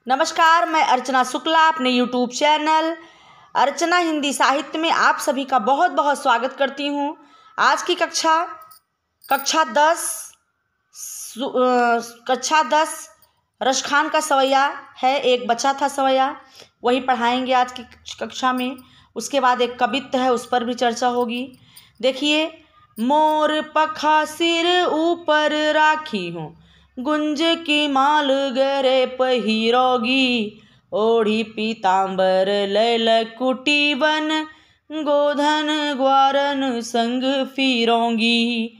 नमस्कार, मैं अर्चना शुक्ला अपने YouTube चैनल अर्चना हिंदी साहित्य में आप सभी का बहुत बहुत स्वागत करती हूँ। आज की कक्षा 10 रशखान का सवैया है। एक बचा था सवैया, वही पढ़ाएंगे आज की कक्षा में। उसके बाद एक कवित्त है, उस पर भी चर्चा होगी। देखिए, मोर पखा सिर ऊपर राखी हूँ, गुंज की माल गरे पहिरोगी, ओढ़ी पीताम्बर लैल कुटी बन, गोधन ग्वारन संग फिरोंगी।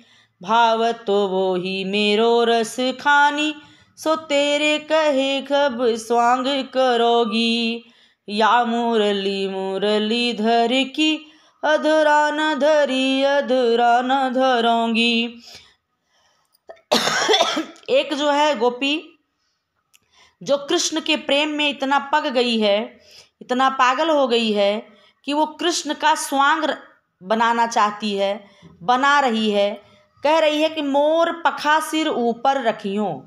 भाव तो वो ही मेरो रस खानी, सो तेरे कहे कब स्वांग करोगी। या मुरली मुरली धर की, अधरा न धरी अधरा न धरोंगी। एक जो है गोपी, जो कृष्ण के प्रेम में इतना पग गई है, इतना पागल हो गई है कि वो कृष्ण का स्वांग बनाना चाहती है, बना रही है। कह रही है कि मोर पखा सिर ऊपर रखियों,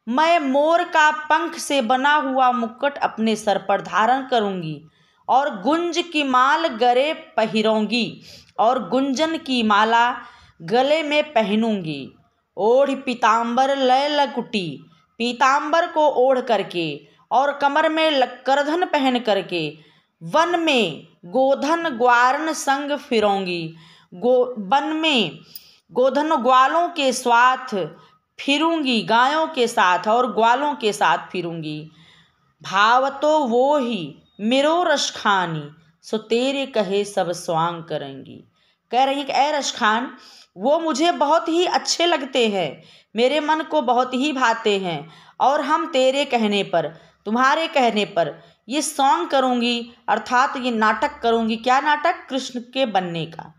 मैं मोर का पंख से बना हुआ मुकुट अपने सर पर धारण करूंगी, और गुंज की माल गले पहिरोंगी, और गुंजन की माला गले में पहनूंगी। ओढ़ पीताम्बर लैल कुटी, पीताम्बर को ओढ़ करके और कमर में करधन पहन करके वन में गोधन ग्वारन संग फिरोंगी। वन में गोधन ग्वालों के साथ फिरूंगी, गायों के साथ और ग्वालों के साथ फिरूंगी। भाव तो वो ही मेरो रशखानी, सो तेरे कहे सब स्वांग करेंगी। कह रही कि ऐ रशखान, वो मुझे बहुत ही अच्छे लगते हैं, मेरे मन को बहुत ही भाते हैं, और हम तेरे कहने पर, तुम्हारे कहने पर ये सॉन्ग करूँगी, अर्थात ये नाटक करूँगी। क्या नाटक? कृष्ण के बनने का।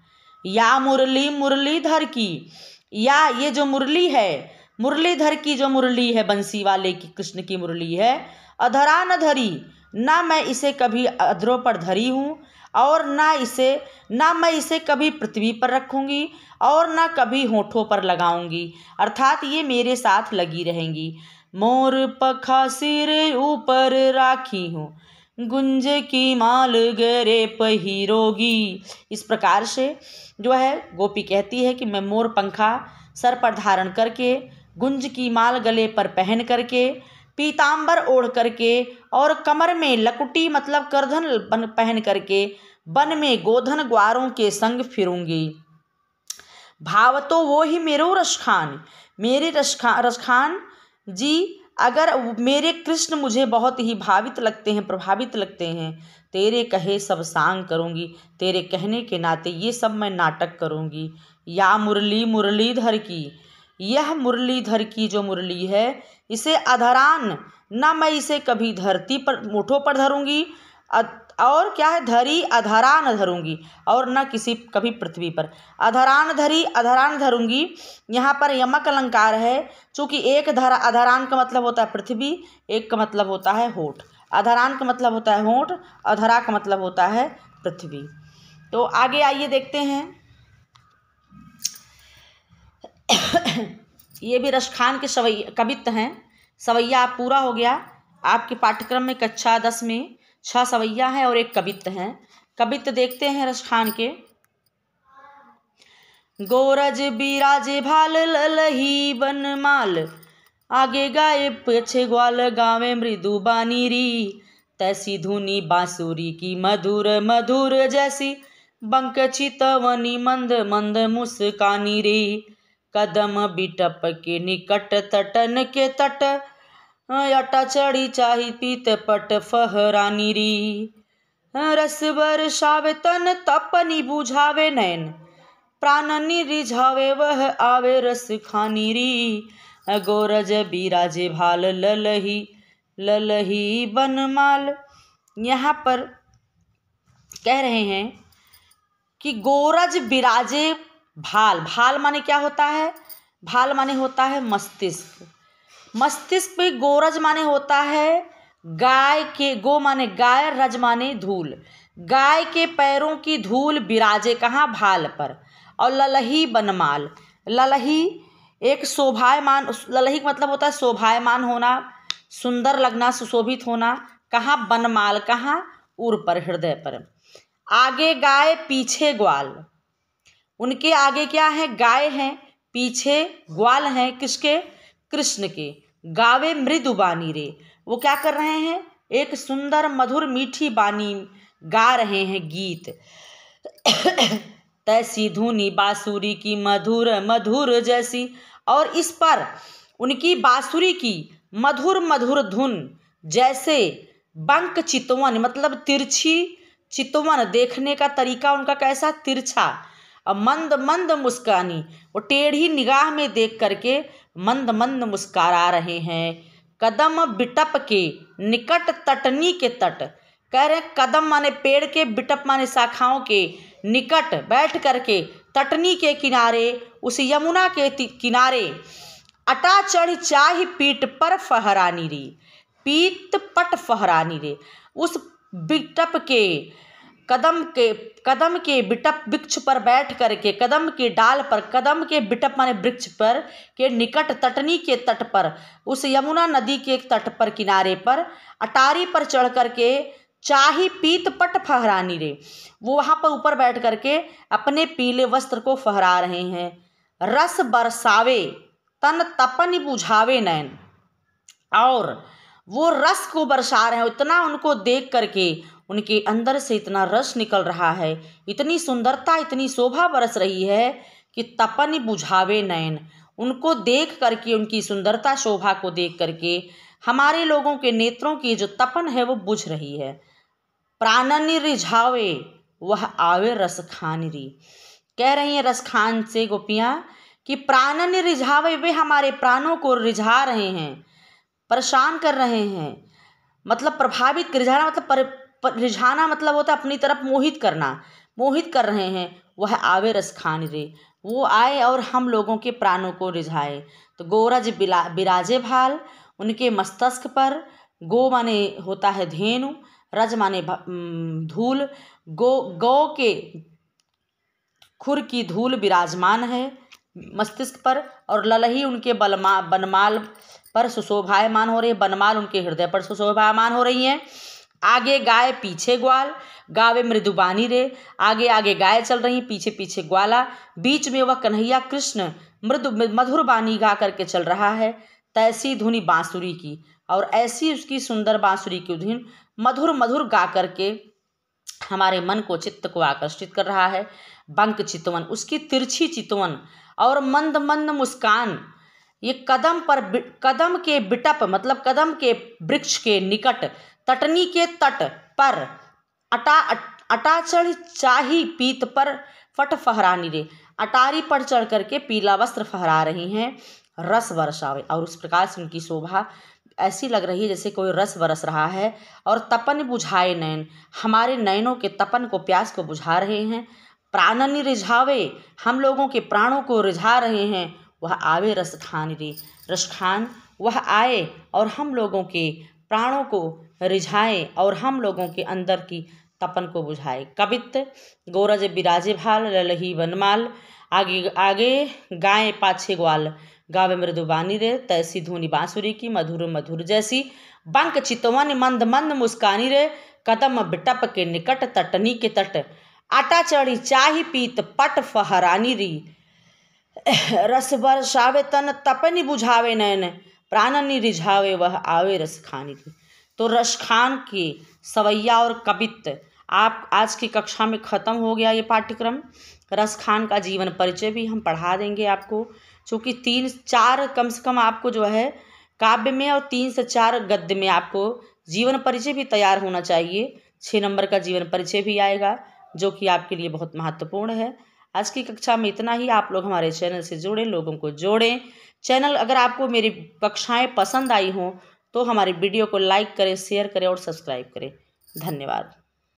या मुरली मुरलीधर की, या ये जो मुरली है, मुरलीधर की जो मुरली है, बंसी वाले की कृष्ण की मुरली है, अधरा न धरी, ना मैं इसे कभी अधरों पर धरी हूँ, और ना मैं इसे कभी पृथ्वी पर रखूँगी, और ना कभी होठों पर लगाऊंगी, अर्थात ये मेरे साथ लगी रहेंगी। मोर पखा सिर ऊपर राखी हूँ, गुंज की माल गरे पहिरोगी। इस प्रकार से जो है गोपी कहती है कि मैं मोर पंखा सर पर धारण करके, गुंज की माल गले पर पहन करके, पीताम्बर ओढ़ करके और कमर में लकुटी मतलब करधन पहन करके वन में गोधन ग्वारों के संग फिरूंगी। भाव तो वो ही मेरो रशखान, मेरे रशखान जी, अगर मेरे कृष्ण मुझे बहुत ही भावित लगते हैं, प्रभावित लगते हैं, तेरे कहे सब सांग करूँगी, तेरे कहने के नाते ये सब मैं नाटक करूँगी। या मुरली मुरलीधर की, यह मुरलीधर की जो मुरली है, इसे अधरान, ना मैं इसे कभी धरती पर मुठों पर धरूँगी, और क्या है, धरी अधरा न धरूंगी, और न किसी कभी पृथ्वी पर। अधरान धरी, अधरान धरूंगी, यहाँ पर यमक अलंकार है, चूँकि एक अधरान का मतलब होता है पृथ्वी, एक का मतलब होता है होठ। अधरान का मतलब होता है होठ, अधरा का मतलब होता है पृथ्वी। तो आगे आइए देखते हैं। ये भी रशखान के कवित्त हैं। सवैया पूरा हो गया। आपके पाठ्यक्रम में कक्षा 10 में 6 सवैया हैं और एक कवित्त हैं। कवित्त देखते हैं रशखान के। गोरज बिराजे भाल ललही बनमाल, आगे गाए पीछे ग्वाल गावे मृदु बानी री, तैसी धुनी बांसुरी की मधुर मधुर जैसी, बंक चितवनी मंद मंद मुस्कानी री। कदम बिटप के निकट तटन के तट, अटा चढ़ी चाही पीत पट फहरानी री। रस बरसावे तन तपनी बुझावे नैन, प्राणनी रिझावे वह आवे रस खानी री। गोरज बिराजे भाल ललही ललही बनमाल। यहाँ पर कह रहे हैं कि गोरज बिराजे भाल, भाल माने क्या होता है? भाल माने होता है मस्तिष्क। मस्तिष्क पे गोरज माने होता है गाय के, गो माने गाय, रज माने धूल, गाय के पैरों की धूल बिराजे कहाँ? भाल पर। और ललही बनमाल, ललही एक शोभायमान, ललही का मतलब होता है शोभायमान होना, सुंदर लगना, सुशोभित होना। कहाँ बनमाल, कहाँ उर पर, हृदय पर। आगे गाय पीछे ग्वाल, उनके आगे क्या है? गाय हैं, पीछे ग्वाल हैं, किसके? कृष्ण के। गावे मृदु बानी रे, वो क्या कर रहे हैं? एक सुंदर मधुर मीठी बानी गा रहे हैं, गीत। तैसी धुनी बांसुरी की मधुर मधुर जैसी, और इस पर उनकी बांसुरी की मधुर मधुर धुन जैसे बंक चितवन, मतलब तिरछी चितवन। देखने का तरीका उनका कैसा? तिरछा। और मंद मंद मुस्कानी, वो टेढ़ी निगाह में देख करके मंद मंद मुस्करा रहे हैं। कदम बिटप के निकट तटनी के तट, कह रहे कदम माने पेड़ के, बिटप माने शाखाओं के, निकट बैठ करके, तटनी के किनारे, उस यमुना के किनारे। अटा चढ़ चाही पीठ पर फहरानी रे, पीत पट फहरानी रे, उस बिटप के कदम के बिटप वृक्ष पर बैठ करके, कदम के डाल पर, कदम के बिटप माने वृक्ष पर के निकट, तटनी के तट पर, उस यमुना नदी के तट पर, किनारे पर, अटारी पर चढ़ करके चाही पीत पट फहरानी रे, वो वहाँ पर ऊपर बैठ करके अपने पीले वस्त्र को फहरा रहे हैं। रस बरसावे तन तपन बुझावे नैन, और वो रस को बरसा रहे हैं। इतना उनको देख करके उनके अंदर से इतना रस निकल रहा है, इतनी सुंदरता, इतनी शोभा बरस रही है कि तपन बुझावे नैन। उनको देख करके, उनकी सुंदरता शोभा को देख करके हमारे लोगों के नेत्रों की जो तपन है वो बुझ रही है। प्राणनि रिझावे वह आवे रस खान री, कह रही हैं रस खान से गोपियाँ कि प्राणनि रिझावे, वे हमारे प्राणों को रिझा रहे हैं, परेशान कर रहे हैं। मतलब प्रभावित, रिझाना मतलब रिझाना मतलब होता है अपनी तरफ मोहित करना, मोहित कर रहे हैं। वह आवे रस खान रे, वो आए और हम लोगों के प्राणों को रिझाए। तो गोरज बिराजे भाल, उनके मस्तक पर, गो माने होता है धेनु, रज माने धूल, गौ के खुर की धूल विराजमान है मस्तिष्क पर, और ललही उनके बनमाल पर सुशोभायमान हो रही है, बनमाल उनके हृदय पर सुशोभायमान हो रही हैं। आगे गाय पीछे ग्वाल, गावे मृदुबानी रे, आगे आगे गाय चल रही, पीछे पीछे ग्वाला, बीच में वह कन्हैया कृष्ण मृदु मधुर बानी गा करके चल रहा है। तैसी धुनी बांसुरी की, और ऐसी उसकी सुंदर बांसुरी की धुन मधुर मधुर गा करके हमारे मन को, चित्त को आकर्षित कर रहा है। बंक चितवन, उसकी तिरछी चितवन, और मंद मंद मुस्कान। ये कदम के बिटप मतलब कदम के वृक्ष के निकट, तटनी के तट पर, अटा चढ़ चाही पीत पर फट फहरानी रे, अटारी पर चढ़ करके पीला वस्त्र फहरा रही हैं। रस बरसावे, और उस प्रकार से उनकी शोभा ऐसी लग रही है जैसे कोई रस बरस रहा है। और तपन बुझाए नैन, हमारे नयनों के तपन को, प्यास को बुझा रहे हैं। प्राणनि रिझावे, हम लोगों के प्राणों को रिझा रहे हैं। वह आवे रस खान रे, रस खान वह आए और हम लोगों के प्राणों को रिझाए और हम लोगों के अंदर की तपन को बुझाए। कवित गोरज बिराजे भाल, ललही बनमाल, आगे आगे गाय पाछे ग्वाल, गावे मृदुबानी रे, तैसी धुनी बांसुरी की मधुर मधुर जैसी। बंक चितवन मंद मंद मुस्कानी रे, कदम बिटप के निकट, तटनी के तट, आटा चढ़ी चाही पीत पट फहरानी री। रस बरसावे तन तपनि बुझावे नैन, प्राणनि रिझावे वह आवे रस खानी री। तो रस खान के सवैया और कवित आप आज की कक्षा में ख़त्म हो गया ये पाठ्यक्रम। रस खान का जीवन परिचय भी हम पढ़ा देंगे आपको, चूँकि 3-4 कम से कम आपको जो है काव्य में और 3 से 4 गद्य में आपको जीवन परिचय भी तैयार होना चाहिए। 6 नंबर का जीवन परिचय भी आएगा जो कि आपके लिए बहुत महत्वपूर्ण है। आज की कक्षा में इतना ही। आप लोग हमारे चैनल से जुड़ें, लोगों को जोड़ें। चैनल अगर आपको मेरी कक्षाएं पसंद आई हों तो हमारी वीडियो को लाइक करें, शेयर करें और सब्सक्राइब करें। धन्यवाद।